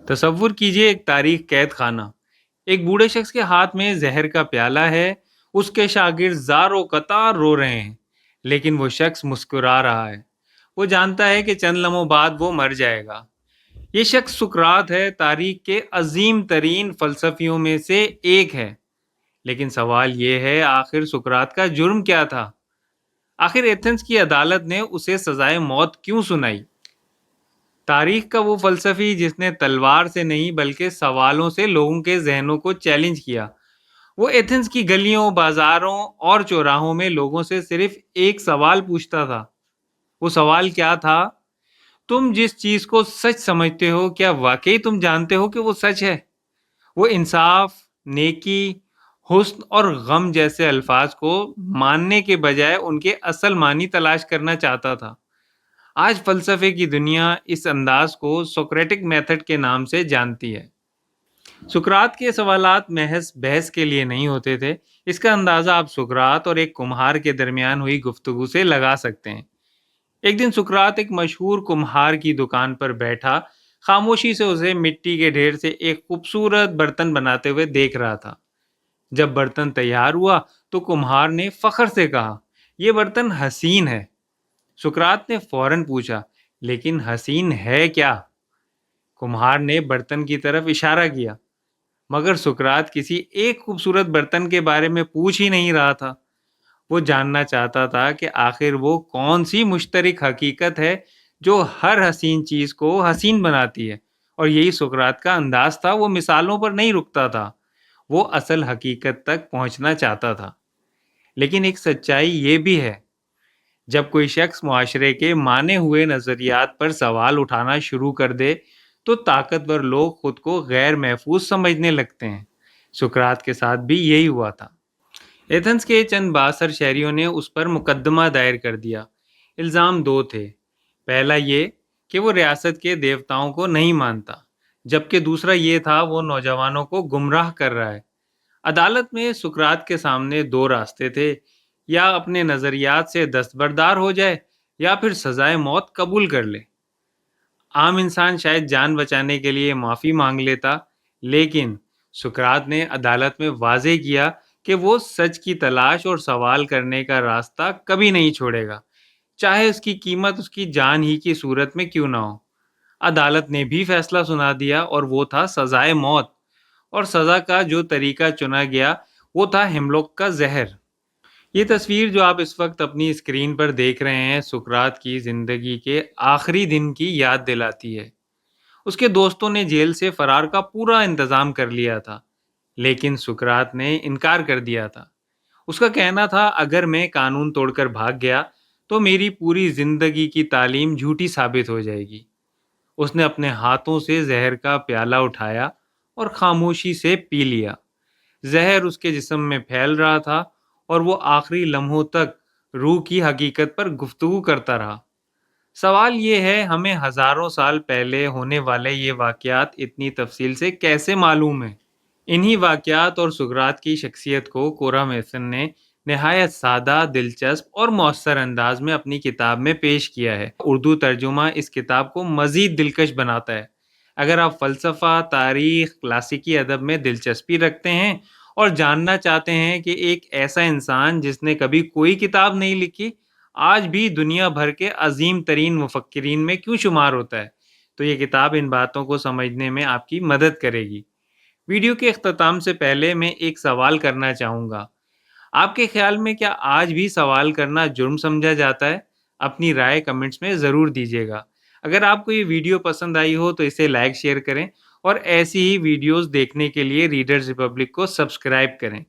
तसव्वुर कीजिए एक तारीख कैद खाना। एक बूढ़े शख्स के हाथ में जहर का प्याला है। उसके शागिर्द ज़ारो कतार रो रहे हैं, लेकिन वो शख्स मुस्कुरा रहा है। वो जानता है कि चंद लम्हों बाद वो मर जाएगा। ये शख्स सुकरात है, तारीख के अजीम तरीन फलसफियों में से एक है। लेकिन सवाल ये है, आखिर सुकरात का जुर्म क्या था? आखिर एथेंस की अदालत ने उसे सजाए मौत क्यों सुनाई? तारीख का वो फलसफी जिसने तलवार से नहीं बल्कि सवालों से लोगों के जहनों को चैलेंज किया, वो एथेंस की गलियों, बाजारों और चौराहों में लोगों से सिर्फ एक सवाल पूछता था। वो सवाल क्या था? तुम जिस चीज को सच समझते हो, क्या वाकई तुम जानते हो कि वो सच है? वो इंसाफ, नेकी, हुस्न और गम जैसे अल्फाज को मानने के बजाय उनके असल मानी तलाश करना चाहता था। आज फलसफे की दुनिया इस अंदाज को सोक्रेटिक मेथड के नाम से जानती है। सुकरात के सवालात महज बहस के लिए नहीं होते थे। इसका अंदाजा आप सुकरात और एक कुम्हार के दरमियान हुई गुफ्तगू से लगा सकते हैं। एक दिन सुकरात एक मशहूर कुम्हार की दुकान पर बैठा खामोशी से उसे मिट्टी के ढेर से एक खूबसूरत बर्तन बनाते हुए देख रहा था। जब बर्तन तैयार हुआ तो कुम्हार ने फख्र से कहा, यह बर्तन हसीन है। सुकरात ने फौरन पूछा, लेकिन हसीन है क्या? कुम्हार ने बर्तन की तरफ इशारा किया, मगर सुकरात किसी एक खूबसूरत बर्तन के बारे में पूछ ही नहीं रहा था। वो जानना चाहता था कि आखिर वो कौन सी मुश्तरक हकीकत है जो हर हसीन चीज को हसीन बनाती है। और यही सुकरात का अंदाज था। वो मिसालों पर नहीं रुकता था, वो असल हकीकत तक पहुंचना चाहता था। लेकिन एक सच्चाई ये भी है, जब कोई शख्स मुआशरे के माने हुए नज़रियात पर सवाल उठाना शुरू कर दे तो ताकतवर लोग खुद को गैर महफूज समझने लगते हैं। सुकरात के साथ भी यही हुआ था। एथेंस के चंद बासर शहरियों ने उस पर मुकदमा दायर कर दिया। इल्ज़ाम दो थे। पहला ये कि वो रियासत के देवताओं को नहीं मानता, जबकि दूसरा ये था वो नौजवानों को गुमराह कर रहा है। अदालत में सुकरात के सामने दो रास्ते थे, या अपने नज़रियात से दस्तबरदार हो जाए या फिर सजाए मौत कबूल कर ले। आम इंसान शायद जान बचाने के लिए माफ़ी मांग लेता, लेकिन सुकरात ने अदालत में वाजे किया कि वो सच की तलाश और सवाल करने का रास्ता कभी नहीं छोड़ेगा, चाहे उसकी कीमत उसकी जान ही की सूरत में क्यों ना हो। अदालत ने भी फैसला सुना दिया, और वो था सजाए मौत। और सज़ा का जो तरीका चुना गया वो था हिमलोक का जहर। ये तस्वीर जो आप इस वक्त अपनी स्क्रीन पर देख रहे हैं, सुकरात की ज़िंदगी के आखिरी दिन की याद दिलाती है। उसके दोस्तों ने जेल से फरार का पूरा इंतज़ाम कर लिया था, लेकिन सुकरात ने इनकार कर दिया था। उसका कहना था, अगर मैं कानून तोड़कर भाग गया तो मेरी पूरी ज़िंदगी की तालीम झूठी साबित हो जाएगी। उसने अपने हाथों से जहर का प्याला उठाया और खामोशी से पी लिया। जहर उसके जिस्म में फैल रहा था, और वो आखिरी लम्हों तक रूह की हकीकत पर गुफ्तगू करता रहा। सवाल ये है, हमें हजारों साल पहले होने वाले ये वाक़यात इतनी तफसील से कैसे मालूम है? इन्हीं वाक़यात और सुकरात की शख्सियत को कोरा मैसन ने नहायत सादा, दिलचस्प और मौसर अंदाज में अपनी किताब में पेश किया है। उर्दू तर्जुमा इस किताब को मज़ीद दिलकश बनाता है। अगर आप फ़लसफ़ा, तारीख़, क्लासिकी अदब में दिलचस्पी रखते हैं और जानना चाहते हैं कि एक ऐसा इंसान जिसने कभी कोई किताब नहीं लिखी, आज भी दुनिया भर के अज़ीम तरीन मुफ़क्किरीन में क्यों शुमार होता है, तो ये किताब इन बातों को समझने में आपकी मदद करेगी। वीडियो के अख्ताम से पहले मैं एक सवाल करना चाहूँगा। आपके ख्याल में क्या आज भी सवाल करना जुर्म समझा जाता है? अपनी राय कमेंट्स में ज़रूर दीजिएगा। अगर आपको ये वीडियो पसंद आई हो तो इसे लाइक शेयर करें, और ऐसी ही वीडियोस देखने के लिए रीडर्स रिपब्लिक को सब्सक्राइब करें।